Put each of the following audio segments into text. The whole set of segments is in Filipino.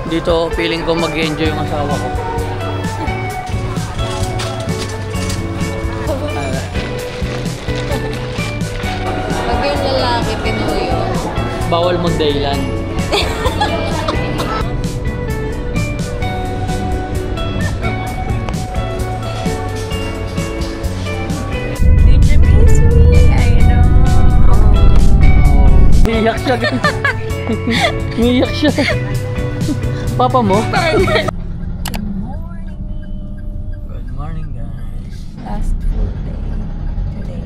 Dito, feeling ko mag-enjoy yung asawa ko. Pag yung lalaki, Pinoy. Bawal mong dahilan. Did you miss me? I know. Miyak siya. Miyak siya. Papa mo? Good morning. Good morning, guys. Last full day today.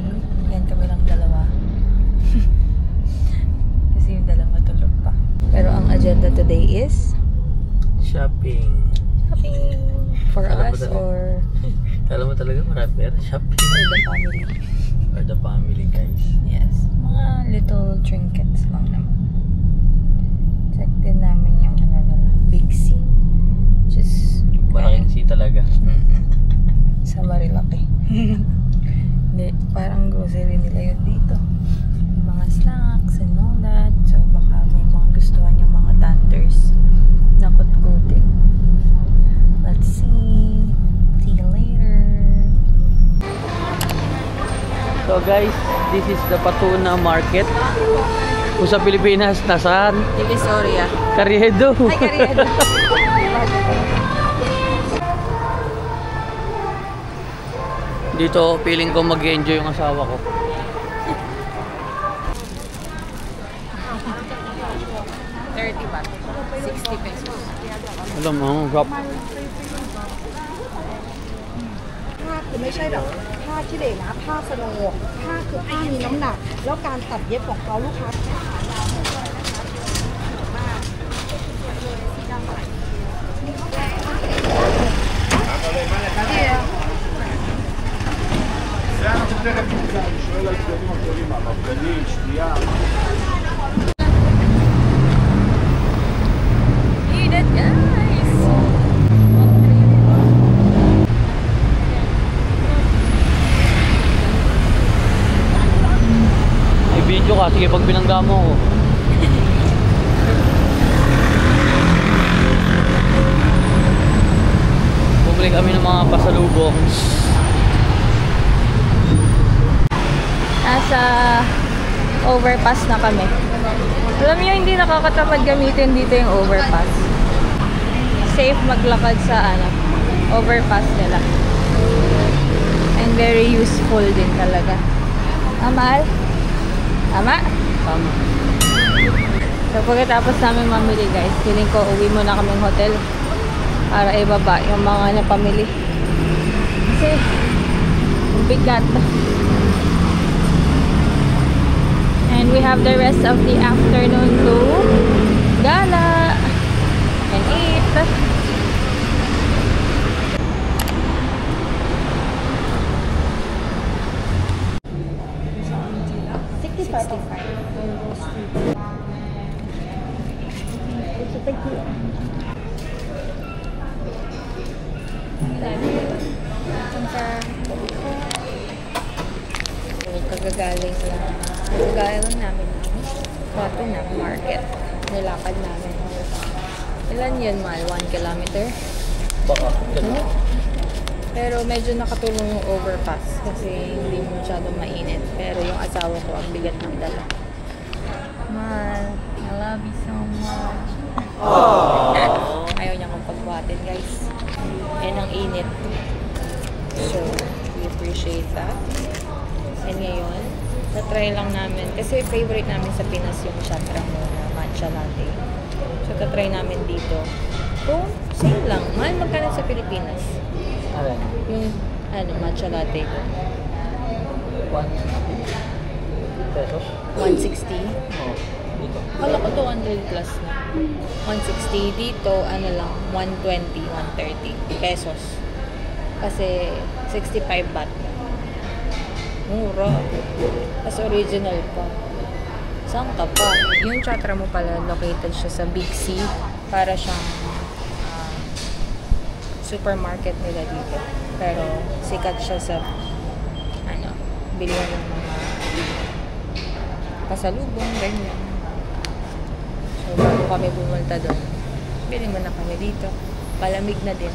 Yan kami lang dalawa. Kasi yung dalawa tulog pa. Pero ang agenda today is Shopping. shopping for Alam mo us talaga. or Kala mo talaga marami pera. Shopping. for the family. For the family, guys. Yes. Mga little trinkets lang naman. Check din namin yung ano nila, Big C. Just Malaking si talaga. sa Marilaki. Hindi, parang grocery nila yun dito. Yung mga snacks and all that. So baka may mga gustuhan yung mga tanders na kutkutin. Let's see. See you later. So guys, this is the Patuna Market. Kung sa Pilipinas, nasaan? Divisoria. Carriedo. Ay, Carriedo. Dito, feeling ko mag-enjoy yung asawa ko. $30 60 pesos. Alam mo, drop. ผ้าคือไม่ใช่แบบผ้าที่เด็กนะผ้าสโลว์ผ้าคือผ้ามีน้ำหนัก แล้วการตัดเย็บของเขาลูกค้า Eat it, guys! May video ka, sige pag binangga mo ko. Bumili kami ng mga pasalubong. Nasa overpass na kami. Alam niyo, hindi nakakatamad gamitin dito yung overpass. Safe maglakad sa overpass nila. And very useful din talaga. Amal? Tama? Tama. So pagkatapos namin mamili guys, feeling ko uwi muna kaming hotel para ibaba yung mga napamili. Kasi bigat. And we have the rest of the afternoon to gala and eat. Kagagaling lang. Kagagaling lang namin Patuna Market. Nilakad namin. Ilan yun, Mal? 1 kilometer? Baka. Pero medyo nakatulong yung overpass kasi hindi masyadong mainit. Pero yung asawa ko ang bigat ng dala. Mal, I love you so much. Ayaw niya kong pagbuhatin, guys. And ang init. So, we appreciate that. And ngayon, tatry lang namin. Kasi favorite namin sa Pinas yung Shatra mo na matcha latte. So, tatry namin dito. Kung same lang. Mahal magkano sa Pilipinas? Alin? Yung matcha latte ko. 1 pesos? 160. Oo. Dito. Kala ko 200 plus na. 160 dito, lang, 120, 130 pesos. Kasi 65 baht. Mura. Tapos original pa. Saan ka pa? Yung Chatra mo pala, located siya sa Big C. Para siyang supermarket nila dito. Pero sikat siya sa bilihan ng mga pasalubong, ganyan. So, bago kami pumunta doon, Bili mo na kami dito. Palamig na din.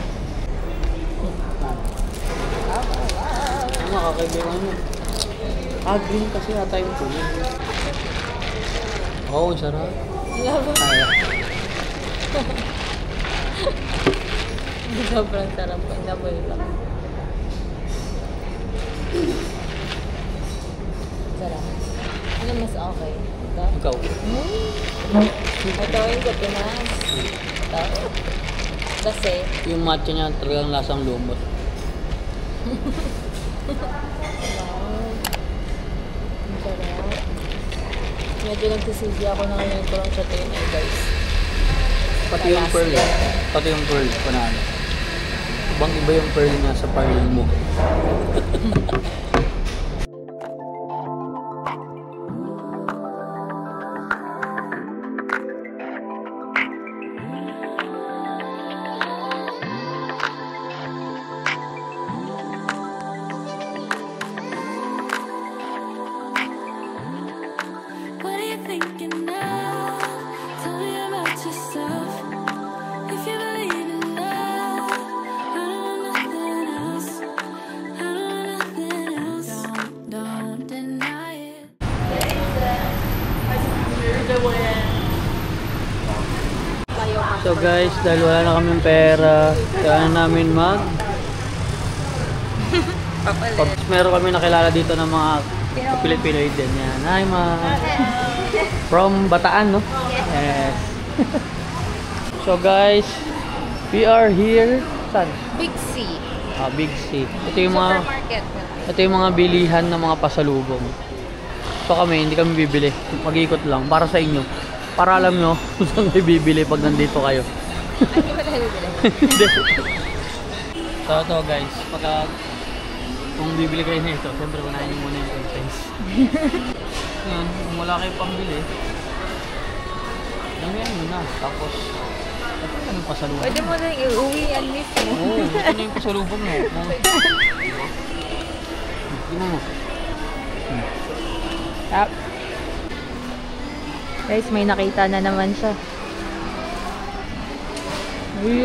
Ano, kakaibigan mo? Green kasi yata yung tuloy. Oo, sarap. Sobrang sarap po. Inaboy lang. Sarap. Ano mas okay? Ito? Ikaw. Ito yung sa Pinas. Ito. Kasi, Yung matcha niya talagang lasang lumot. ang sarap. Medyo nagsisisi ako na ngayon ko lang sa tinay, guys. Pati yung pearl. Pati yung pearl. Panalo. Ibang iba yung pearl niya sa pearl mo. What are you thinking now? Tell me about yourself. If you believe in love, I don't want nothing else. I don't want nothing else. Don't deny it. So guys, dahil wala na kaming pera, kaya namin pag meron kami nakilala dito ng mga Pilipinoid din yan. Hi ma! From Bataan, no? Yes. So guys, we are here. Saan? Big C. Big C. Supermarket. Ito yung mga bilihan ng mga pasalubong. So kami, hindi kami bibili. Mag-ikot lang para sa inyo. Para alam nyo kung saan kayo bibili pag nandito kayo. Hindi ba tayo bibili? Hindi. So ito guys, kung bibili kayo na ito, siyempre unahin nyo muna yung price. Yan, kung wala kayong pambili, damihan nyo na. Tapos, ito na yung pasalubong. Pwede mo na iuwi yan mismo. Oo, ito na yung pasalubong mo. Tingnan mo. Tap. Guys, may nakita na naman siya. Uy.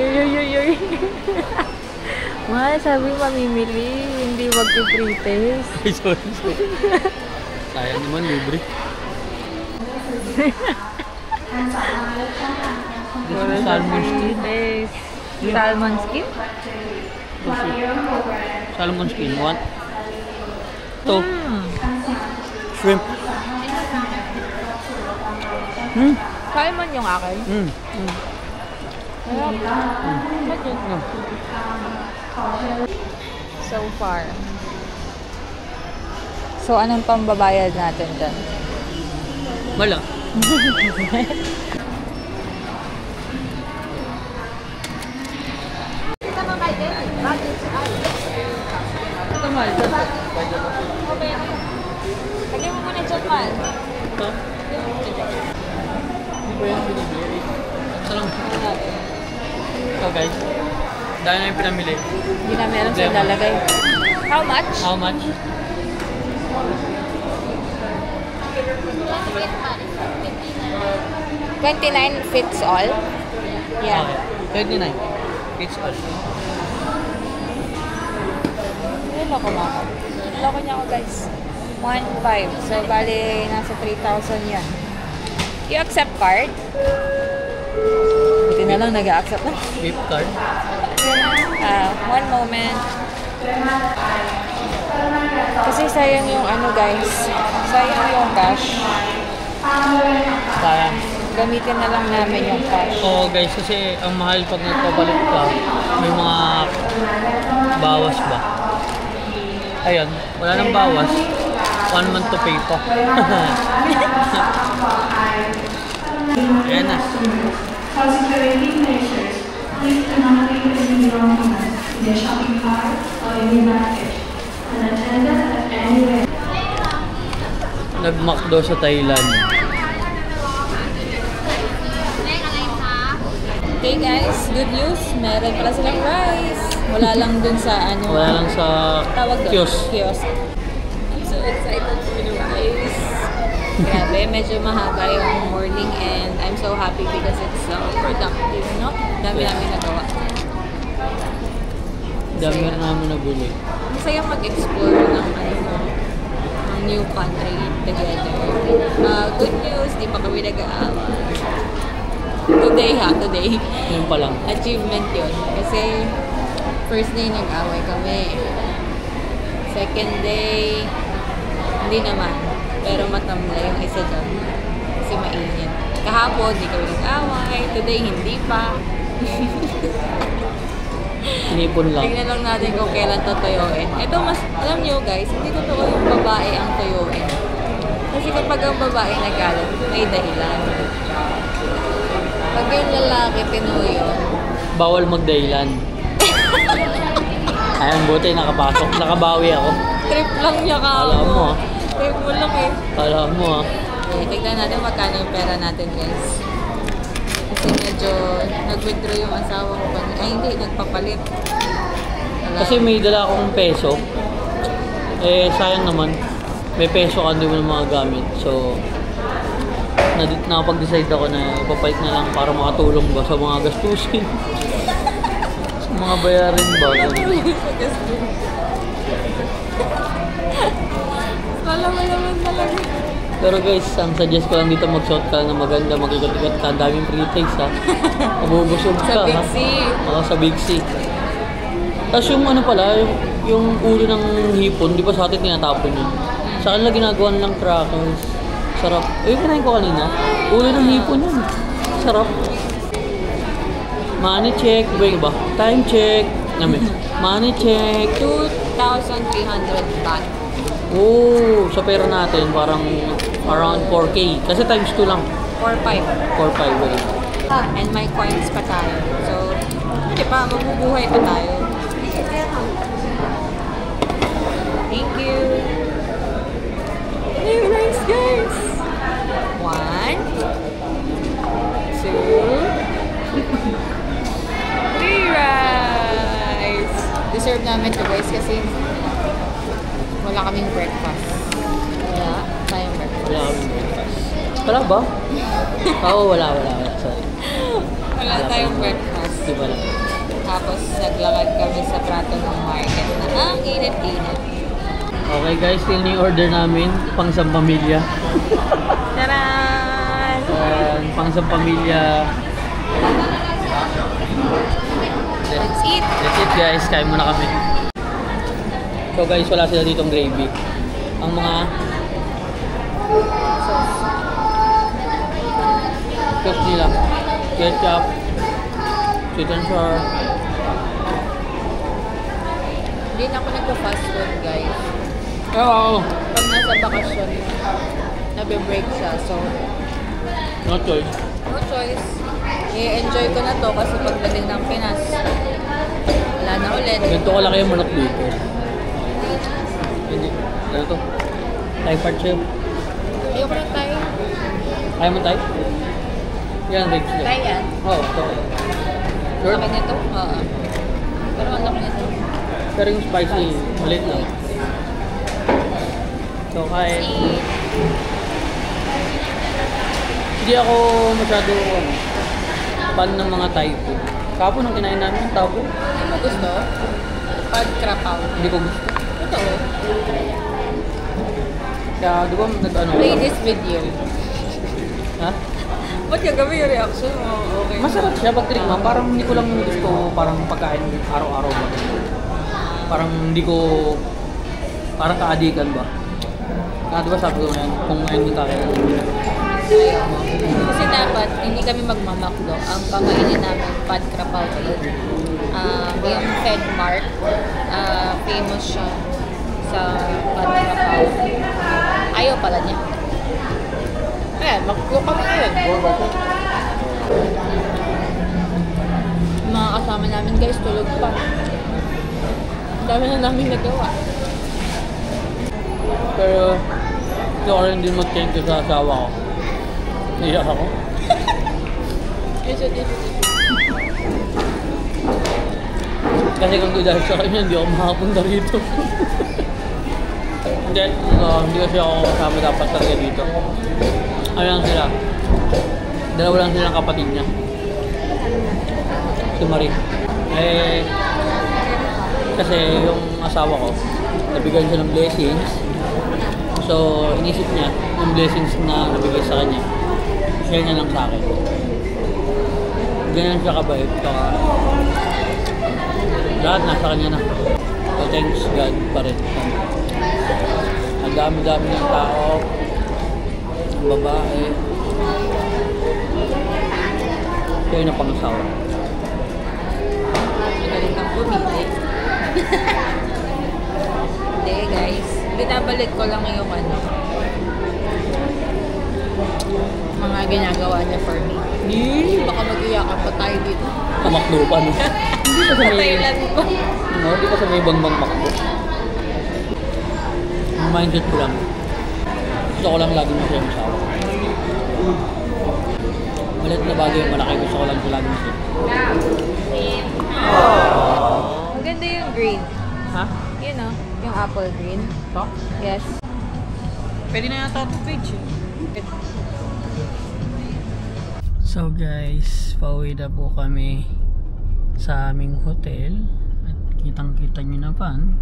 Mahal, sabi mamimili, hindi magpiprites. Ay, sorry. Sayang naman, libre. This is salmon skin. Yes. Salmon skin? Salmon skin, what? Ito. Shrimp. Salmon yung akin. So far. So, anong pambabayad natin dyan? Wala. Ito mahal. Lagyan mo muna dyan, Mal. Ito? Hindi ba yan binibili? Ito lang. So guys, dahil na yung pinamili. Hindi na meron sa lalagay. How much? How much? $29 fits all? Yeah. Okay. 29. It's all. Loko na ako. Loko niya ako, guys. 1.5. So, bali, nasa 3,000 yan. You accept card? Buti na lang nag-accept na. Gift card. One moment. Kasi sayang yung ano, guys. Sayang yung cash. Sayang. Gamitin na lang namin yung cash. Oo guys, kasi ang mahal pag nagpapalit ka, may mga bawas ba? Ayun, wala nang bawas. 1 month to pay pa. Ayan na. Please do not leave any documents in your shopping cart or in your baggage. An attendant at anywhere. Nag-McDo sa Thailand. Okay guys, good news. Meron pala silang rice. Wala lang dun sa ano. Wala lang sa tawag doon. kiosk. Kiosk. I'm so excited for the rice. Grabe, medyo mahaba yung morning and I'm so happy because it's so productive, no? Dami namin nagawa. Dami na namin nabili. Masaya mag-explore ng new country together. Good news, di pa kami nag-aaway. Today. Yun pa lang. Achievement yun. Kasi first day nag-away kami. Second day, hindi naman. Pero matamlay yung isa dyan. Kasi mainit. Kahapon, di kami nag-away. Today, hindi pa. Inipon lang. Tingnan lang natin kung kailan to tuyuin. Ito, mas, alam nyo guys, hindi totoo yung babae ang tuyuin. Kasi kapag ang babae nagalit, may dahilan. Pag yung lalaki tinuyo, Bawal magdahilan. Ayan, buti nakapasok. Nakabawi ako. trip lang niya ka Alam mo, ah. Trip mo lang eh. Alam mo ah. Okay, tignan natin magkano yung pera natin guys. Kasi medyo nag-withdraw yung asawa ko. Ay hindi, nagpapalit. Wala. Kasi may dala akong peso. Eh, sayang naman. May peso ka, hindi mo na mga gamit. So, nakapag-decide ako na ipapalit na lang para makatulong ba sa mga gastusin. Sa mga bayarin ba? Wala mo naman talaga. Pero guys, ang suggest ko lang dito mag-shot ka na maganda, mag-ikat-ikat ka. Ang daming free takes ha. Mabubusog ka Sa Big ha. C. Oo, sa Big C. Tapos yung ano pala, yung ulo ng hipon, di ba sa atin tinatapon yun? Sa kanila ginagawa nilang crackers. Sarap. Eh, kinain ko kanina. Ulo ng hipon yun. Sarap. Money check. Ba? Time check. Namin. Money check. 2,300 baht. Oh, sa pera natin parang around 4K. Kasi times 2 lang. 4,500. 4-5 wala. And may coins pa tayo. So, hindi pa, mabubuhay pa tayo. Thank you. Hey, nice guys. 1, 2, 3 rice. Deserve namin to guys kasi wala kaming breakfast. Wala tayong breakfast. Wala kami breakfast. Wala ba? Oo, wala. Sorry. Wala tayong breakfast. Di ba lang? Tapos naglakad kami sa Prato ng market na ang init-init. Okay guys, yun yung order namin. Pang isang pamilya. Taran! Pang isang pamilya. Let's eat! That's it guys, kain muna kami. So guys, wala sila ditong gravy. Ang mga sauce nila. Ketchup, sweet and sour. Hindi na ako nagpa-fast food guys. Oo. Pag nasa bakasyon, nabe-break siya. So, No choice. no choice. I-enjoy ko na to kasi pagdating ng Pinas, wala na ulit. Ganito ko lang yung manok dito. Hindi. Ano to? Thai part chip. Ayoko na tayo. Ayaw mo tayo? Yan, ribs nila. Tayo yan. Oo, ito. Sure? Laki nito? Oo. Pero ang laki nito. Pero yung spicy, maliit lang. So, kain. Eat. Hindi ako masyado fan ng mga Thai food. Kapon nung kinain namin yung tabo, Hindi mo gusto? Pag krapaw. hindi ko gusto. Totoo. Kaya, di ba, nag-ano Play ako? this video. Ha? Ba't gagawin yung reaction mo? Okay. Masarap siya pag tinikman. Parang hindi ko lang gusto parang pagkain araw-araw ba. Parang hindi ko, parang kaadikan ba. Di ba sabi ko ngayon, kung ngayon yung kaya. Ayaw mo. Kasi dapat, hindi kami magmamakdo. Ang pakainin namin, pad krapaw ulit. Yung Fedmart, famous siya sa pad krapaw. Ayaw pala niya. Ayan, mag-cook kami ngayon. Mga kasama namin guys, tulog pa. Ang dami na namin nagawa. Pero, hindi ko rin din mag-change sa asawa ko. Iyak ako. Kasi kung di dahil sa kanya, hindi ako makapunta rito. Hindi kasi ako kasama dapat talaga dito. Ano lang sila? Dalawa lang silang kapatid niya. Si Marie. Kasi yung asawa ko, nabigyan siya ng blessings. So, inisip niya yung blessings na nabigay sa kanya. Share niya lang sa akin. Ganyan siya kabait. Saka, lahat nasa kanya na. So, thanks God pa rin. Ang dami-dami ng tao, ang babae. Kaya na pangasawa. Magaling kang pumili. Hindi guys, binabalik ko lang yung mga ginagawa niya for me. Baka mag-iyakan pa tayo dito. Kamakdo pa, no? Hindi pa sa may... Thailand pa. No, hindi pa sa may bangbang makdo. Ang mindset ko lang. Gusto ko lang lagi masaya yung asawa. Malit na bagay yung malaki. Gusto ko lang siya lagi masaya. Maganda yung green. Ha? You know, yung apple green. Ito? Yes. Pwede na yata ito page. So guys, pauwi na po kami sa aming hotel. At kitang-kita nyo na pan.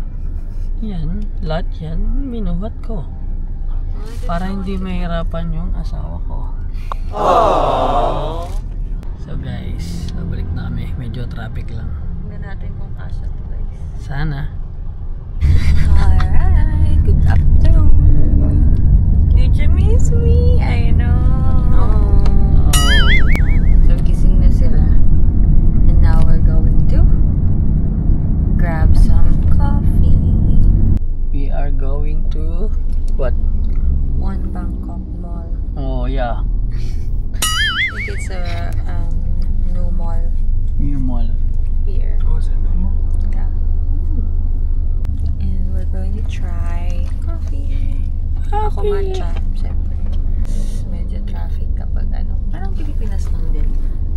Yan, lahat yan, minuhat ko. Para hindi mahirapan yung asawa ko. So guys, babalik na kami. Medyo traffic lang. Tingnan natin kung kasha to guys. Sana. Alright, good afternoon. Did you miss me? I know. So gising na sila. And now we're going to grab some coffee. We are going to... What? One Bangkok Mall. Oh yeah. I think it's a new mall New mall. here. Oh, is it new mall? Yeah. And we're going to try coffee. Ako matcha, siyempre. Medyo traffic kapag parang Pilipinas lang din.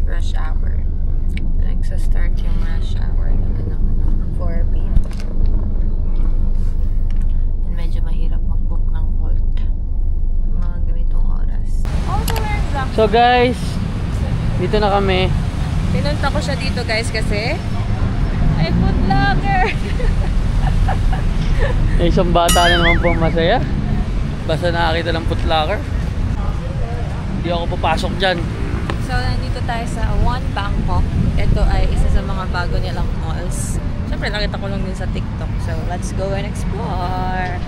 Rush hour. Nagsa-start yung rush hour ng 4 p.m. And medyo mahirap mag-book ng Bolt. Mga ganitong oras. Also, learn lang. So guys, dito na kami. Pinunta ko siya dito guys kasi ay food vlogger. May isang bata na naman po masaya. Basta nakakita ng footlocker. Hindi ako papasok dyan. So, nandito tayo sa One Bangkok. Ito ay isa sa mga bago nilang malls. Siyempre, nakita ko lang din sa TikTok. So, let's go and explore.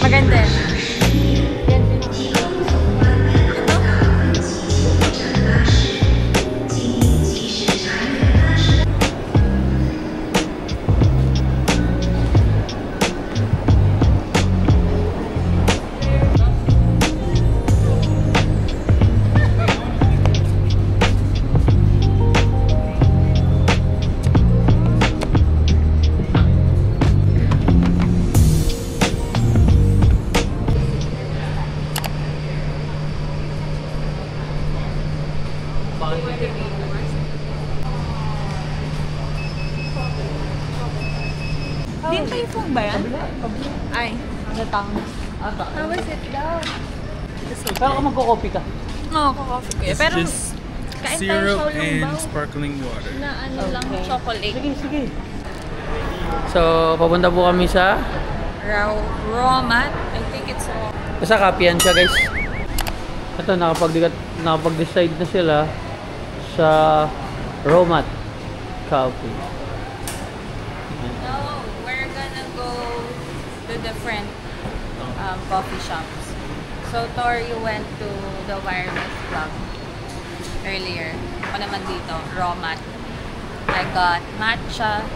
Maganda. Din typhoon ba yan? Ay, natang. How is it daw? Pero kung magko-copy ka. Oo, coffee ko. Pero, kain tayo Syrup siya and lang sparkling water. na lang chocolate. Sige, sige. So, papunta po kami sa... Raw mat. I think it's raw. Basta kapiyan siya guys. Ito, nakapag-decide na sila sa Romat Coffee. No, we're gonna go to different coffee shops. So, Tori went to the Wireless Club earlier. Ako naman dito, raw mat. I got matcha.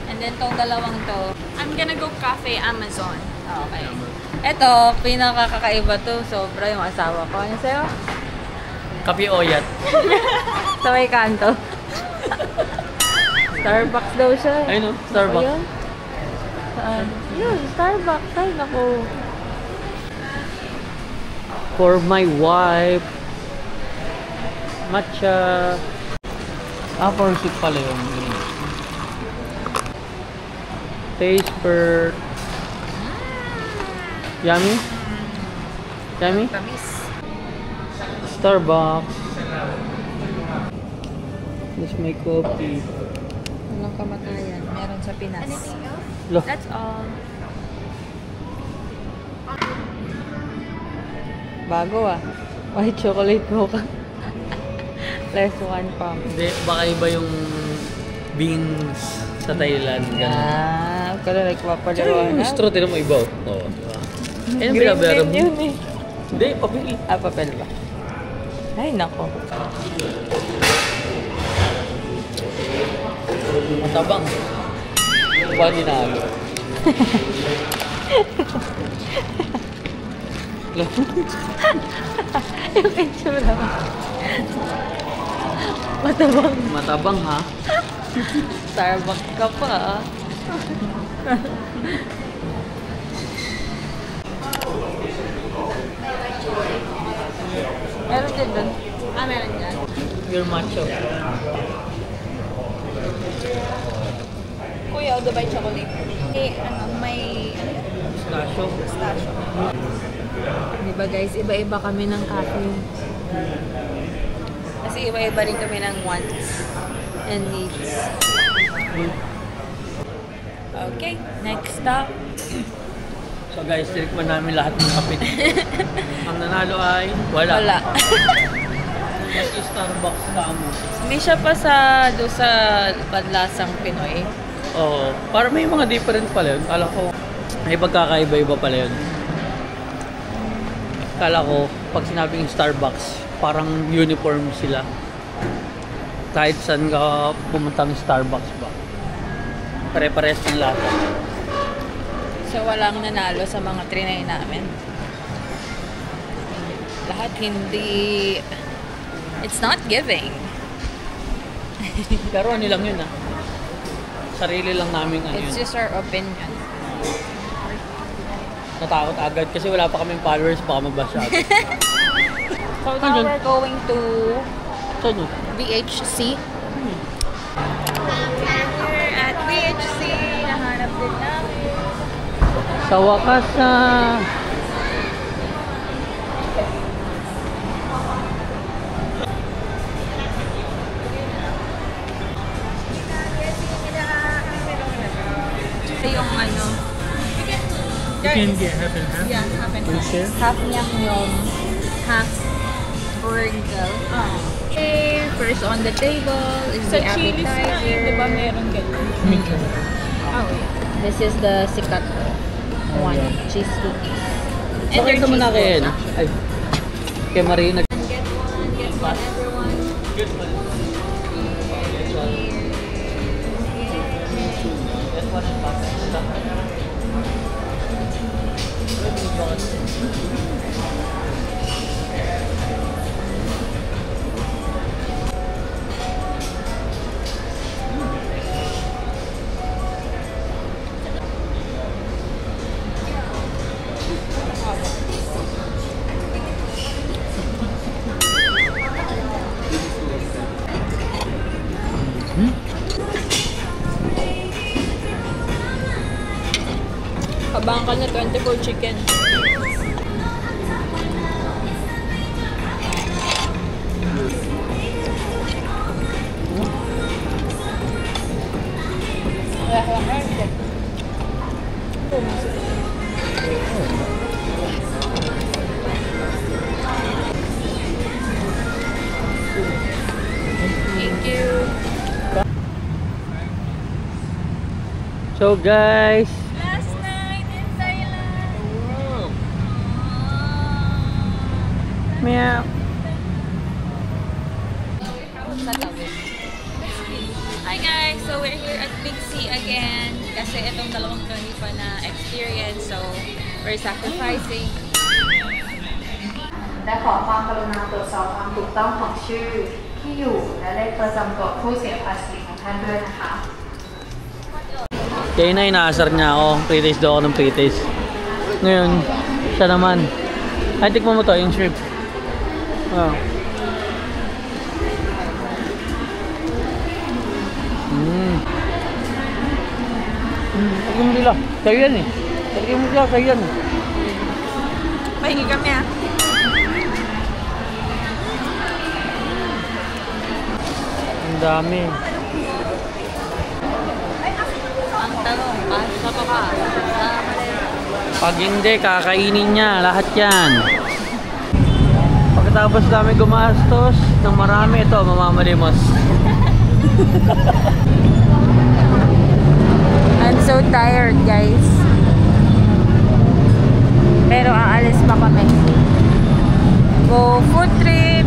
And then, tong dalawang to, I'm gonna go Cafe Amazon. Okay. Ito, pinakakakaiba to. Sobra yung asawa ko. Ano sa'yo? Kapi Oyat. Sa may kanto. Starbucks daw siya. Ayun o, Starbucks. Ayun. Saan? Yun, Starbucks. Ay, naku. For my wife. Matcha. For soup pala yung taste per yummy? Yummy? Tamis. Starbucks. Let's make coffee. Walang kamatayan. Meron sa Pinas. Lo. That's all. Bago ah. White chocolate mocha. Less 1 pound. Hindi, baka iba yung beans sa Thailand. Ganun. Kala like Tsaka papalawan. yung straw, tinan mo iba. Oo. Ayun, Green binabayaran din mo. yun eh. Hindi, papel. Papel ba? Ay, nako. Matabang. Ba ginalo? Yung itsura mo. Matabang. Matabang ha? Starbucks ka pa ah. Meron din dun. Meron dyan. Your matcha. Kuya, o Dubai chocolate. May Pistachio. pistachio. Diba guys, iba-iba kami ng cafe. Kasi iba-iba rin kami ng wants and needs. Okay, next stop. So guys, tinikman namin lahat ng kape. Ang nanalo ay wala. Wala. Mas Starbucks kamo. Hindi siya pa doon sa panlasang Pinoy. Oo. Para may mga different pala yun. Kala ko may pagkakaiba-iba pala yun. Kala ko pag sinabing Starbucks, parang uniform sila. Kahit saan ka pumunta ng Starbucks ba. Pare-pares ng lasa. So walang nanalo sa mga trinay namin. Lahat hindi... It's not giving. Pero ano lang yun sarili lang namin ano It's yun. just our opinion. Natakot agad kasi wala pa kaming followers, baka mabasa agad. So now we're going to Saan yun? BHC. We're at BHC. Nahanap din namin. Sa wakas na Yung ano. you can get half and half. Yeah, half and Will you share? half nyam half burger. Okay, first on the table is the appetizer. Di ba meron ganyan? Oh, this is the sikat one, cheese cookies. And Bakit their naman na cheese kayo? balls, actually. Ay, kay Marina. Get one, everyone. Good one. Get one and pass. Kabangka na 24 chicken. Thank you. So guys, Last night in Thailand. meow. Hi guys! So we're here at Big C again kasi itong dalawang to hindi pa na experience, so we're sacrificing. และขอความกรุณาตรวจสอบความถูกต้องของชื่อที่อยู่และเลขประจำตัวผู้เสียภาษีของท่านด้วยนะคะ Kaya na inaasar niya ako. Pre-taste daw ako ng pre-taste. Ngayon, siya naman. Ay, tikman mo to, yung shrimp. Oh. Lagyan mo nila. Kayo yan eh. Lagyan mo nila, kayo yan eh. Pahingi kami ah. Ang dami. Ang tanong, basta pa ba? Pag hindi, kakainin niya. Lahat yan. Pagkatapos namin gumastos ng marami, ito, mamamalimos. I'm so tired, guys. Pero aalis pa kami. Go food trip.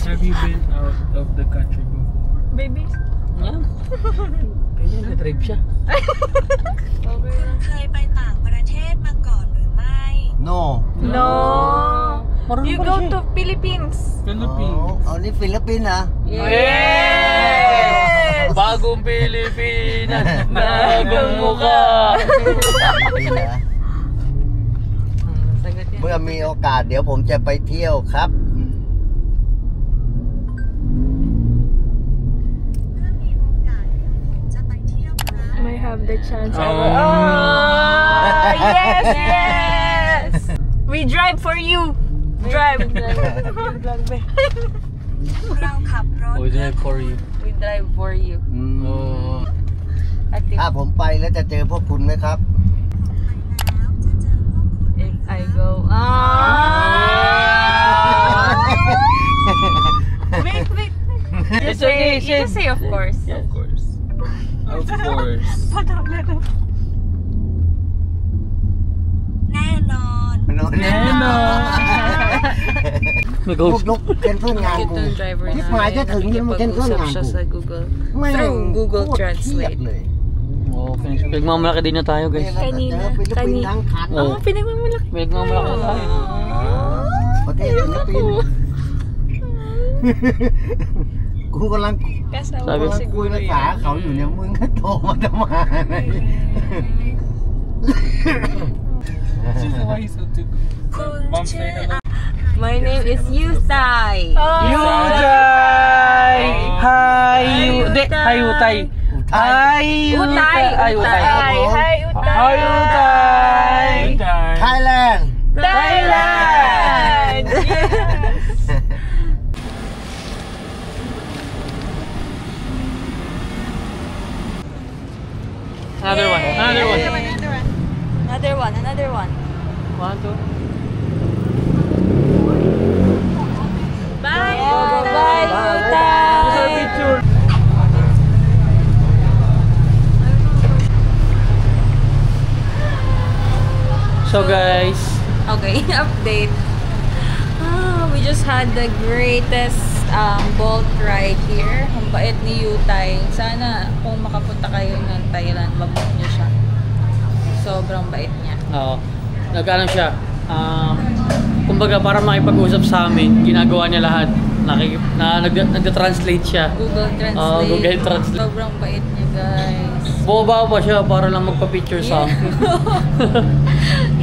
Have you been out of the country before? Baby. Yeah. Kaya na-drive siya. เคยไปต่างประเทศมาก่อนหรือไม่ No. No. Marunong You pala go siya. to Philippines. Philippines. Oh, ni Philippines ah. Yes. Bagong Pilipinas, bagong mukha. Philippinesนะ Sagot yan. เมื่อมีโอกาสเดี๋ยวผมจะไปเที่ยวครับ May have the chance. Oh. Yes, yes. We drive for you. Drive. เราขับรถ We drive for you. We drive for you. อืม Oh. ถ้าผมไปแล้วจะเจอพวกคุณไหมครับ If I go. Wait, wait. It's okay, You just say of course. Of course. Of course. แน่นอน แน่นอน May พวก ghost. ยกเคนเซิลงาน Bakit กู yung driver ทิพหมายจะถึงยังมาเคนเซิล nakikipag-usap งาน siya กู sa Google. แม่ง Through Google โคตรเครียด Translate. เลย Okay. Pinagmamalaki din na tayo, guys. เจอฟิลิปปินส์ทั้งคัน Oh. Oh, pinagmamalaki. Pinagmamalaki na tayo. ประเทศฟิลิปปินส์กูกำลัง Kasama Sabi- ko คุย siguro ภาษา yan. เขาอยู่เนี่ยมึงก็โทรมาทำไม This is why he's so too. คุณ Mom ชื่ say อ hello. My name is Yusai. Yutay! Hi, Yutay! Hi, Yutay! Hi, Utay! Hi, Utay! Hi, Utay! Hi, Yutay!ไทยแลนด์ Thailand! Another one, another one. Another one, another one. 1, 2. Bye! Bye, Utay! Picture. So guys, Okay, update. We just had the greatest boat ride here. Ang bait ni Yutay. Sana kung makapunta kayo ng Thailand, mabook niyo siya. Sobrang bait niya. nag-ano siya, kumbaga para makipag-usap sa amin, ginagawa niya lahat. Nagda-translate siya. Google Translate. Google Translate. Sobrang bait niya, guys. Bumaba pa siya para lang magpa-picture sa amin.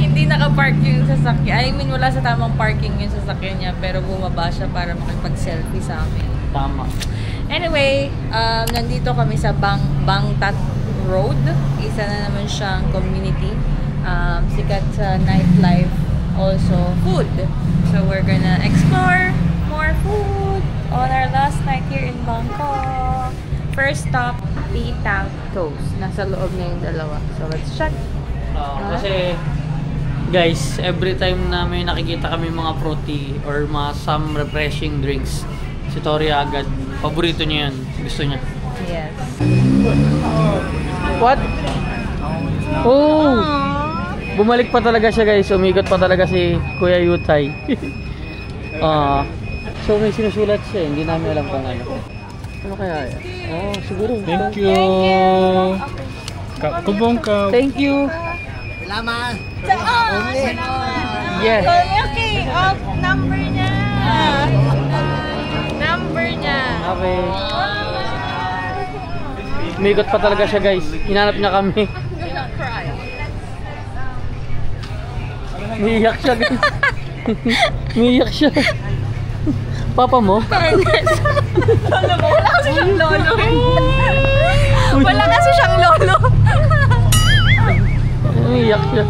Hindi naka-park yung sasakyan. I mean, wala sa tamang parking yung sasakyan niya, pero bumaba siya para makipag-selfie sa amin. Tama. Anyway, nandito kami sa Bangtat Road. Isa na naman siyang community. Sikat sa nightlife. Also, food. So, we're gonna explore more food on our last night here in Bangkok. First stop, Pitang Toast. Nasa loob na yung dalawa. So, let's check. Kasi, guys, every time na may nakikita kami mga fruity or mga some refreshing drinks, si Tori agad, paborito niya yun. Gusto niya. Yes. What? Oh! Bumalik pa talaga siya, guys. Umikot pa talaga si Kuya Yutay. So may sinusulat siya. Hindi namin alam kung ano. Ano kaya yan? Oh, siguro. Thank you. Kubongka. Thank you. Salamat. Yes. Okay, number niya. Number niya. Okay. Umikot pa talaga siya, guys. Hinanap niya kami. Umiiyak siya, guys. Umiiyak siya. Papa mo? Lolo mo? Wala kasi siyang lolo. Wala kasi siyang lolo. Umiiyak siya.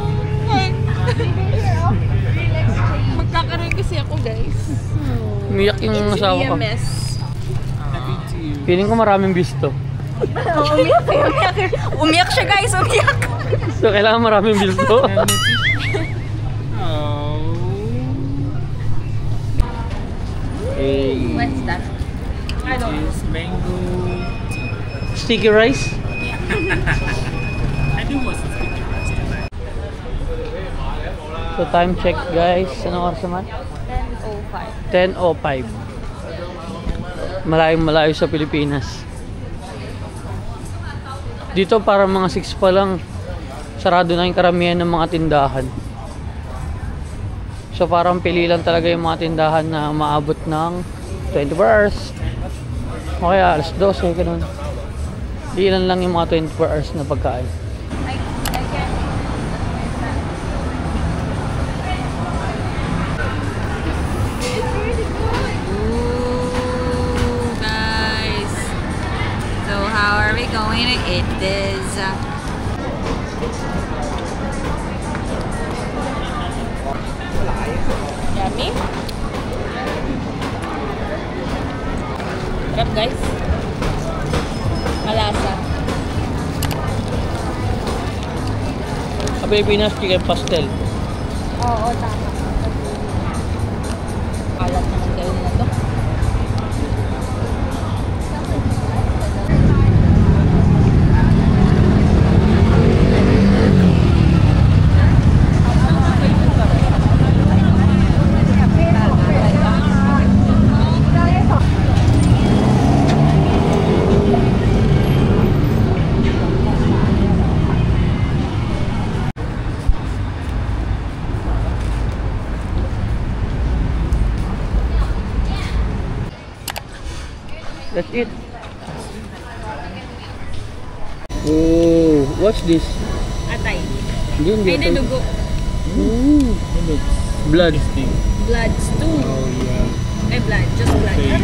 Magkakaroon kasi ako, guys. Umiiyak yung asawa ko. EMS. Feeling ko maraming bisto. Umiyak siya, guys. Umiyak. So, kailangan maraming bisto. Hey. What's that? Is mango. Sticky rice? I think was sticky rice tonight. So, time check, guys. Anong oras naman? 10:05. Malayong malayo sa Pilipinas. Dito para mga 6 pa lang, sarado na yung karamihan ng mga tindahan. So parang pili lang talaga yung mga tindahan na maabot ng 24 hours. O kaya alas 12, ganun. Ilan lang yung mga 24 hours na pagkain. Guys, so how are we going to eat this? Yummy. Sarap, guys. Malasa. Sa Pilipinas, chicken pastel. Oo, tama. Alat naman kayo na to. That's it. Oh, what's this? Atay. Hindi. May dugo. Ooh, blood. Blood stew. Oh yeah. Blood. Just blood. Okay.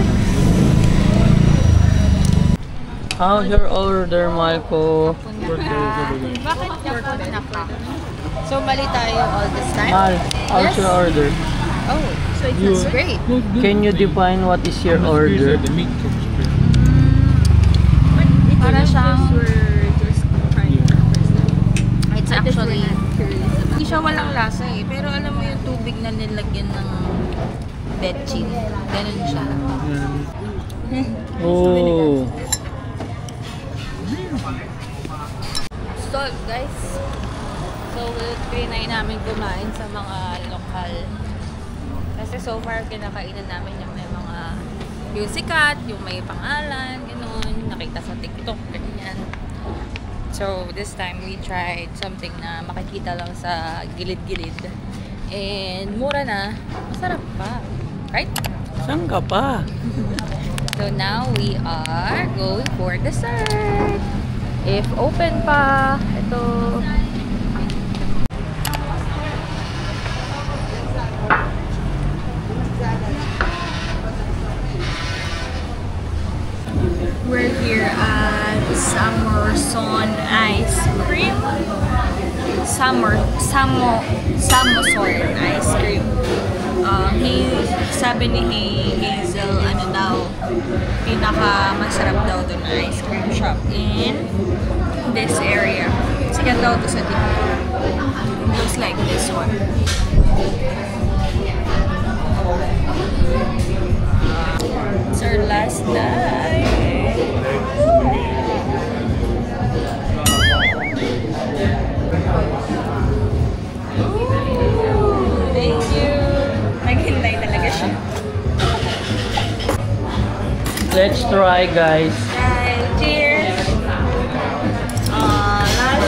How's your order, Marco? Bakit pork na pa? So, mali tayo all this time? Mal, how's your order? Oh, so it's great. Can you define what is your order? The meat comes first. Para siyang it's actually hindi siya walang lasa eh. Pero alam mo yung tubig na nilagyan ng betchin. Ganun siya. Oh. So guys, so trinay namin kumain sa mga lokal. Kasi so far kinakainan namin yung may mga yung sikat, yung may pangalan, gano'n, nakita sa TikTok, ganyan. So this time we tried something na makikita lang sa gilid-gilid. And mura na, masarap pa. Right? Saan ka pa? So now we are going for dessert. If open pa, ito. We're here at Samoson Ice Cream. Samoson Ice Cream. Sabi ni Hazel, ano daw, pinaka masarap daw dun na ice cream shop in this area. Sikat daw to sa TikTok. Looks like this one. It's our last night. Thank you. Naghintay talaga siya. Let's try, guys. Cheers! Last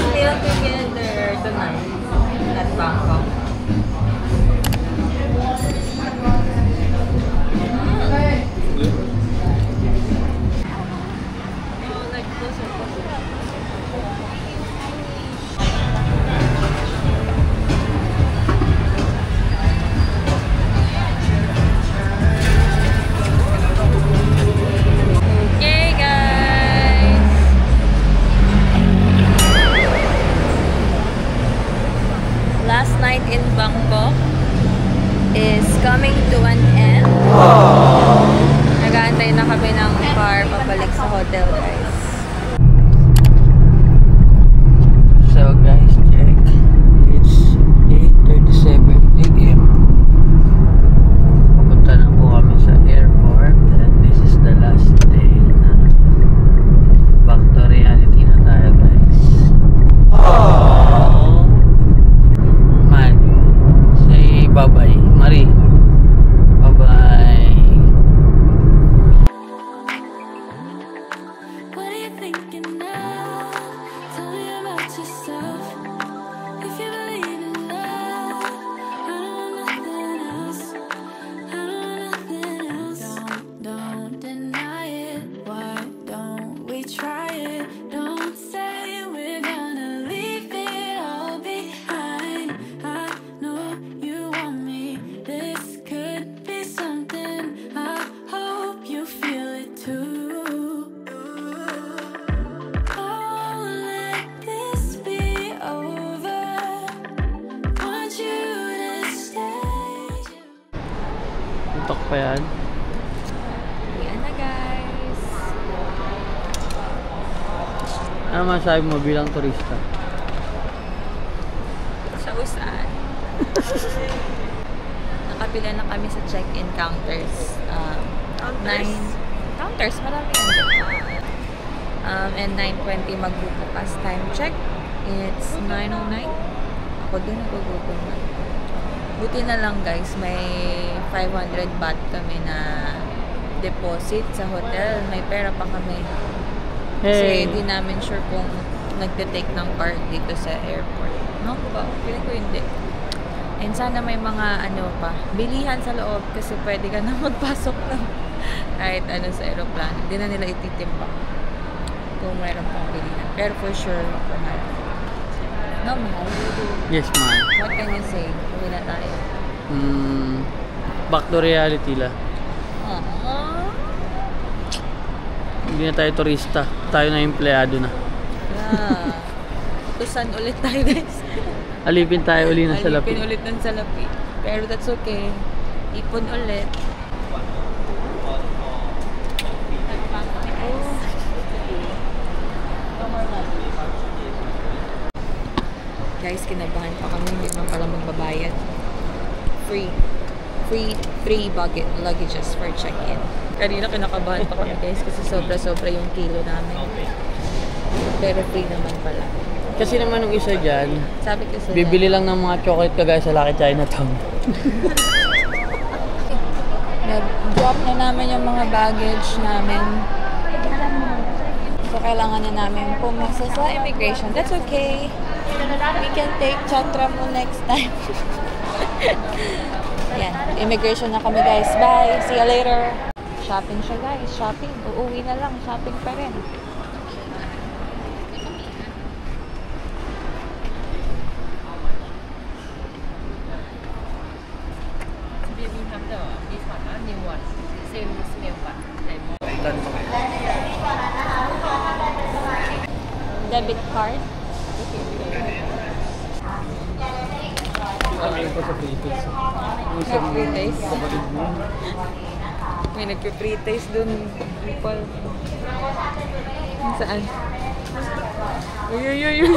pa yan. Yan na guys. Ano masabi mo bilang turista? Sa usan. Nakapila na kami sa check-in counters. 9 counters, marami yan. And 9:20 magbubukas. Time check. It's 9:09. Ako din nagugutom na. Buti na lang guys, may 500 baht kami na deposit sa hotel. May pera pa kami. Kasi di namin sure kung nagte-take ng card dito sa airport. No? Feeling ko hindi. And sana may mga bilihan sa loob kasi pwede ka na magpasok ng kahit sa aeroplano. Hindi na nila ititimba kung mayroon pang bilihan. Pero for sure, mahal. No, mahal. Yes, mahal. What can you say? Uwi na tayo. Back to reality la. Hindi na tayo turista. Tayo na empleyado na. Yeah. Tusan ulit tayo guys. Alipin tayo uli na sa lapi. Alipin ulit ng salapi. Pero that's okay. Ipon ulit. Guys, kinabahan pa kami. Hindi naman pala magbabayad. Free luggages for check-in. Kanina kinakabahan pa kami guys kasi sobra-sobra yung kilo namin. Pero free naman pala. Kasi naman yung isa dyan, sabi ko sila, bibili lang ng mga chocolate kagaya sa Lucky Chinatown. Drop na namin yung mga baggage namin. So, kailangan na namin pumasa sa immigration. That's okay. We can take Chatramu next time. Yan. Immigration na kami guys. Bye. See you later. Shopping siya guys. Shopping. Uuwi na lang. Shopping pa rin. Debit card. Nag-pre-taste. May nagpe-pre-taste dun. People. Saan? Uy.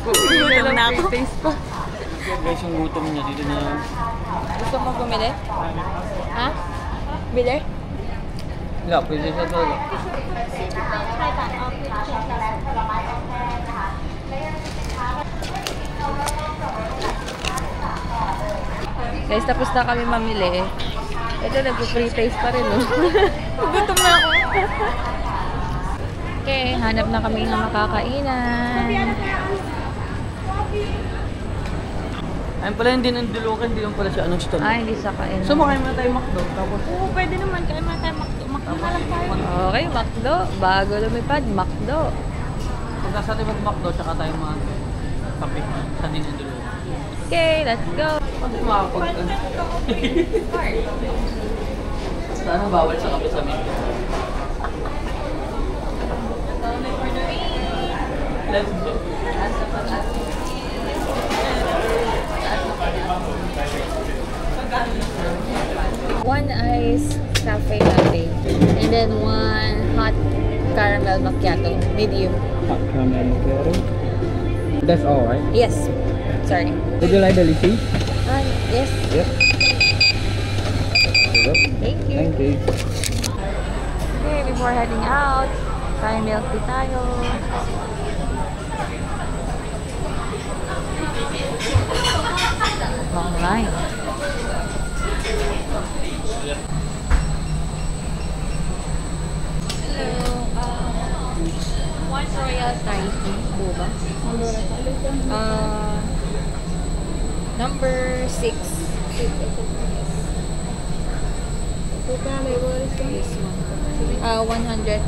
Gutom na ako. Pre-taste pa. Guys, yung gutom niya dito na. Gusto mo bumili? Ha? Bili? Wala, pwede siya talaga. Guys, tapos na kami mamili. Ito, nagpo-pre-taste pa rin, oh. Gutom na ako. Okay, hanap na kami ng makakainan. Ayun pala hindi ng Dulukan, hindi lang pala siya anong stall. Hindi sa kainan. So, makain muna tayo McDo. Tapos, Oo, pwede naman. Kaya muna tayo McDo na lang tayo. Okay, McDo. Bago lumipad, McDo. pag nasa tayo McDo, tsaka tayo mga kape. Sa din ng Dulukan. Okay, let's go. Kasi makapag... Sana bawal sa kape sa menu. Let's go. One ice cafe latte. And then one hot caramel macchiato. Medium. Hot caramel macchiato. That's all, right? Yes. Sorry. Would you like the lychee? Yes. Yep. Thank you. Thank you. Okay, before heading out, tayo milk tea tayo. Long line. Hello. One royal Thai tea. Boba. Number 6. This one. 100.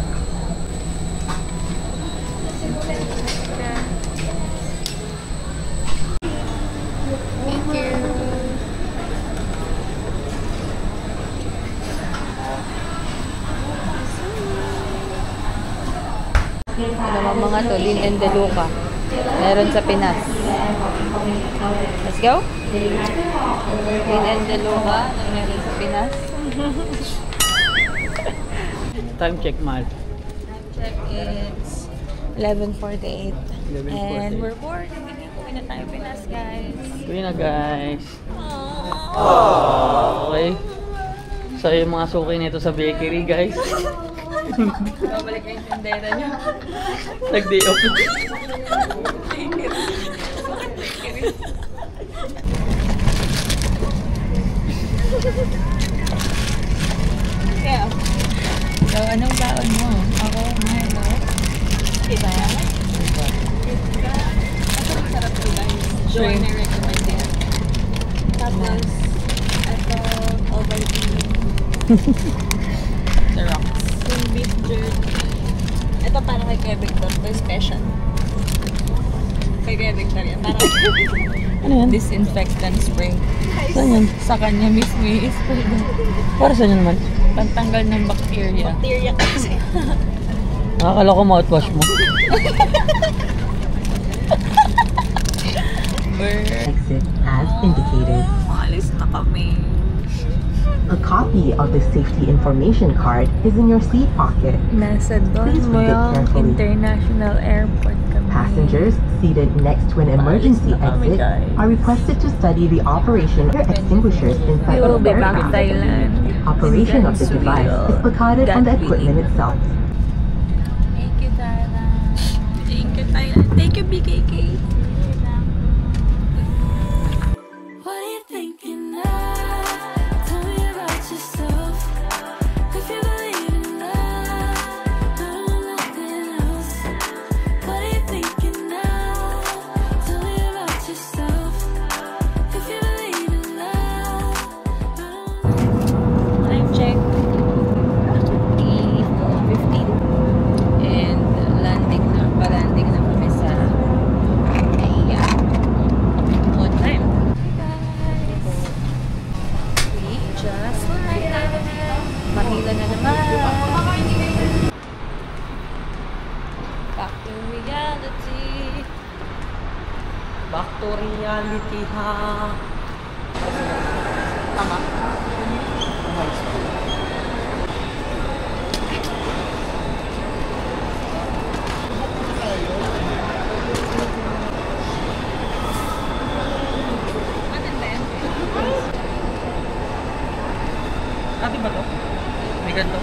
Thank you. Ano naman mga to? Lin and Deluca. Meron sa Pinas. Let's go. Lin and Deluca na meron sa Pinas. Time check, Mal. Time check is 11:48. 11:48. And we're bored. Hindi ko na tayo Pinas, guys. Uwi na, guys. Aww. Okay. So, yung mga suki nito sa bakery, guys. Babalik na yung tindera niya. Nag-day off. Yeah. So, anong baon mo? Ako, Milo. Iba? Iba. Ito masarap to, guys. Join na recommend yan. Tapos, ito, Ovaltine. The rocks. Yung beef jerky. Ito parang kay Kuya Victor. Ito special. Kay Kuya Victor yan. Parang Ano yan? disinfectant spray. Saan yan? Sa kanya mismo i-spray. Para saan yun naman? Pantanggal ng bacteria. Bacteria kasi. Nakakala ko mouthwash mo. Exit as indicated. Alis na kami. A copy of the safety information card is in your seat pocket. Nasa Please Don read it Moyong carefully. International Airport kami. Passengers seated next to an emergency exit are requested to study the operation of extinguishers We inside will the be back aircraft. Thailand. Operation of the device is placarded on the equipment itself. Thank you, Thailand. Thank you, Thailand. Thank you, BKK. What are you thinking of? Tell me about yourself. If you believe in love, I don't want nothing else. What are you thinking of? Tell me about yourself. If you believe in love, I don't Time check. 15. And landing na. Pa-landing na kami sa Naiya. On time. Hey guys. We just landed. Manila na naman. Back to reality. Back to reality, ha? Tama. Ate ba to? May ganito?